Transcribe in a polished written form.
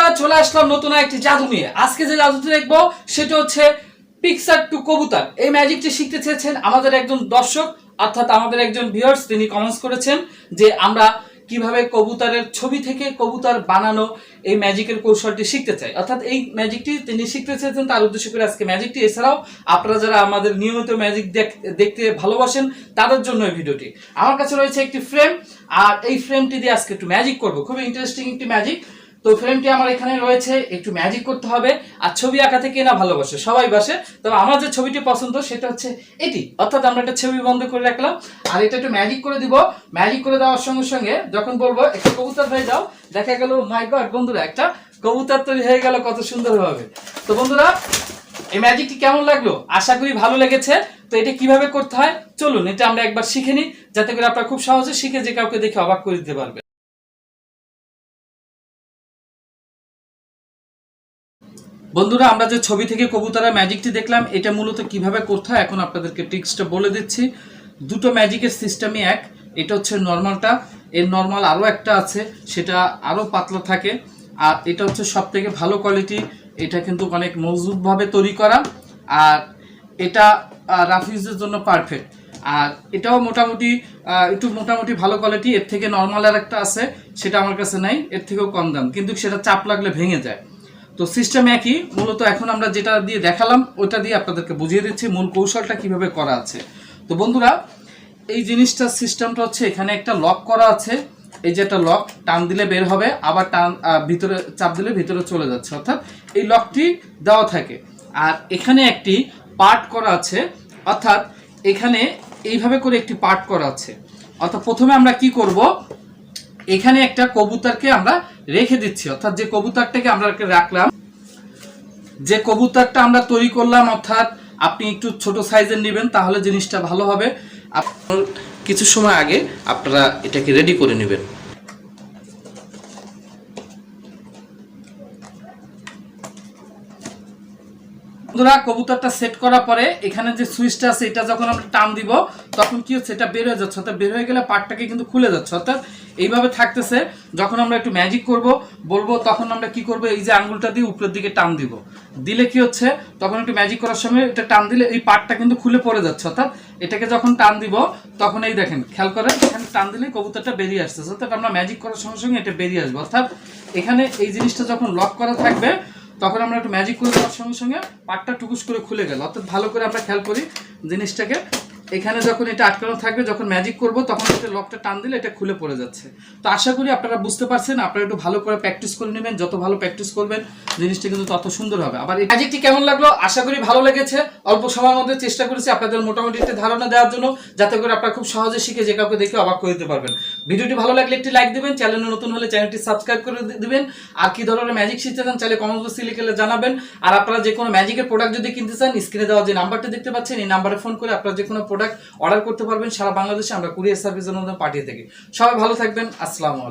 বন্ধুরা চলে আসলাম নতুন একটি জাদু নিয়ে। আজকে যে জাদুটি দেখবো সেটা হচ্ছে পিকচার টু কবুতর। এই ম্যাজিকটি শিখতে চেয়েছেন আমাদের একজন দর্শক, অর্থাৎ আমাদের একজন ভিউয়ার্স। তিনি কমেন্টস করেছেন যে আমরা কিভাবে কবুতরের ছবি থেকে কবুতর বানানো এই ম্যাজিকের কৌশলটি শিখতে চাই, অর্থাৎ এই ম্যাজিকটি তিনি শিখতে চেয়েছেন, তার উদ্দেশ্য করে আজকে ম্যাজিকটি। এছাড়াও আপনারা যারা আমাদের নিয়মিত ম্যাজিক দেখতে ভালোবাসেন তাদের জন্য এই ভিডিওটি। আমার কাছে রয়েছে একটি ফ্রেম, আর এই ফ্রেমটি দিয়ে আজকে একটু ম্যাজিক করবো। খুবই ইন্টারেস্টিং একটি ম্যাজিক। তো ফ্রেমটি আমার এখানে রয়েছে, একটু ম্যাজিক করতে হবে। আর ছবি আঁকাতে কে না ভালোবাসে, সবাই বাসে। তবে আমার যে ছবিটি পছন্দ সেটা হচ্ছে এটি, অর্থাৎ আমরা একটা ছবি বন্ধ করে রাখলাম আর এটা একটু ম্যাজিক করে দিব। ম্যাজিক করে দেওয়ার সঙ্গে সঙ্গে যখন বলবো একটা কবুতর হয়ে যাও, দেখা গেল মাই গড বন্ধুরা একটা কবুতর তৈরি হয়ে গেল কত সুন্দরভাবে। তো বন্ধুরা এই ম্যাজিকটি কেমন লাগলো? আশা করি ভালো লেগেছে। তো এটা কিভাবে করতে হয় চলুন এটা আমরা একবার শিখে নিই, যাতে করে আপনারা খুব সহজে শিখে যে কাউকে দেখে অবাক করে দিতে পারবে। বন্ধুরা আমরা যে ছবি থেকে কবুতরের ম্যাজিকটি দেখলাম, এটা মূলত কিভাবে করতে হয় এখন আপনাদেরকে ট্রিক্সটা বলে দিচ্ছি। দুটো ম্যাজিকের সিস্টেমই এক। এটা হচ্ছে নর্মালটা, এর নর্মাল আরও একটা আছে, সেটা আরও পাতলা থাকে। আর এটা হচ্ছে সব থেকে ভালো কোয়ালিটি, এটা কিন্তু অনেক মজবুতভাবে তৈরি করা। আর এটা রাফ ইউজের জন্য পারফেক্ট। আর এটাও মোটামুটি ভালো কোয়ালিটি। এর থেকে নর্মাল আর একটা আছে, সেটা আমার কাছে নাই, এর থেকেও কম দাম, কিন্তু সেটা চাপ লাগলে ভেঙে যায়। তো সিস্টেম একই। মূলত এখন আমরা যেটা দিয়ে দেখালাম ওটা দিয়ে আপনাদেরকে বুঝিয়ে দিচ্ছি মূল কৌশলটা কিভাবে করা আছে। তো বন্ধুরা এই জিনিসটা সিস্টেমটা হচ্ছে, এখানে একটা লক করা আছে। এই যে একটা লক, টান দিলে বের হবে, আবার ভিতরে চাপ দিলে ভিতরে চলে যাচ্ছে, অর্থাৎ এই লকটি দেওয়া থাকে। আর এখানে একটি পার্ট করা আছে, অর্থাৎ এখানে এইভাবে করে একটি পার্ট করা আছে। অর্থাৎ প্রথমে আমরা কি করব, এখানে একটা কবুতরকে আমরা রেখে দিচ্ছি, অর্থাৎ যে কবুতরটাকে আমরা রাখলাম, যে কবুতরটা আমরা তৈরি করলাম, অর্থাৎ আপনি একটু ছোট সাইজের নেবেন তাহলে জিনিসটা ভালো হবে। আপনার কিছু সময় আগে আপনারা এটাকে রেডি করে নেবেন। বন্ধুরা কবুতরটা সেট করার পরে এখানে যে সুইচটা আছে, এটা যখন আমরা টান দিব তখন কি হচ্ছে, এটা বের হয়ে যাচ্ছে, অর্থাৎ বের হয়ে গেলে পার্টটাকে কিন্তু খুলে যাচ্ছে, অর্থাৎ এইভাবে থাকতেছে। যখন আমরা একটু ম্যাজিক বলবো তখন আমরা কি করব, এই যে আঙ্গুলটা দিয়ে উপরের দিকে টান দিব, দিলে কি হচ্ছে, তখন একটু ম্যাজিক করার সময় এটা টান দিলে এই পার্টটা কিন্তু খুলে পড়ে যাচ্ছে। অর্থাৎ এটাকে যখন টান দিব তখন এই দেখেন, খেয়াল করেন, এখানে টান দিলে কবুতরটা বেরিয়ে আসতেছে, অর্থাৎ আমরা ম্যাজিক করার সঙ্গে সঙ্গে এটা বেরিয়ে আসবে। অর্থাৎ এখানে এই জিনিসটা যখন লক করা থাকবে তখন আমরা একটু ম্যাজিক করে দেওয়ার সঙ্গে সঙ্গে পাটটা টুকুস করে খুলে গেল। অর্থাৎ ভালো করে আমরা খেয়াল করি জিনিসটাকে, এখানে যখন এটা আটকানো থাকবে, যখন ম্যাজিক করব তখন এটা লকটা টান দিলে এটা খুলে পড়ে যাচ্ছে। তো আশা করি আপনারা বুঝতে পারছেন। আপনারা একটু ভালো করে প্র্যাকটিস করে নেবেন, যত ভালো প্র্যাকটিস করবেন জিনিসটা কিন্তু তত সুন্দর হবে। আবার এই ম্যাজিকটি কেমন লাগলো? আশা করি ভালো লেগেছে। অল্প সময়ের মধ্যে চেষ্টা করেছি আপনাদের মোটামুটি একটা ধারণা দেওয়ার জন্য, যাতে করে আপনারা খুব সহজে শিখে যে কাউকে দেখে অবাক করে দিতে পারবেন। ভিডিওটি ভালো লাগলে একটি লাইক দিবেন, চ্যানেলে নতুন হলে চ্যানেলটি সাবস্ক্রাইব করে দিবেন। আর কি ধরনের ম্যাজিক শিখতে চান চাইলে কমেন্ট বক্সে লিখে জানাবেন। আর আপনারা যে কোনো ম্যাজিকের প্রোডাক্ট যদি কিনতে চান, স্ক্রিনে দেওয়া যে নাম্বারটি দেখতে পাচ্ছেন এই নাম্বারে ফোন করে আপনারা যে কোনো প্রোডাক্ট অর্ডার করতে পারবেন। সারা বাংলাদেশে আমরা কুরিয়ার সার্ভিসের মধ্যে পাঠিয়ে থাকি। সবাই ভালো থাকবেন। আসসালামু আলাইকুম।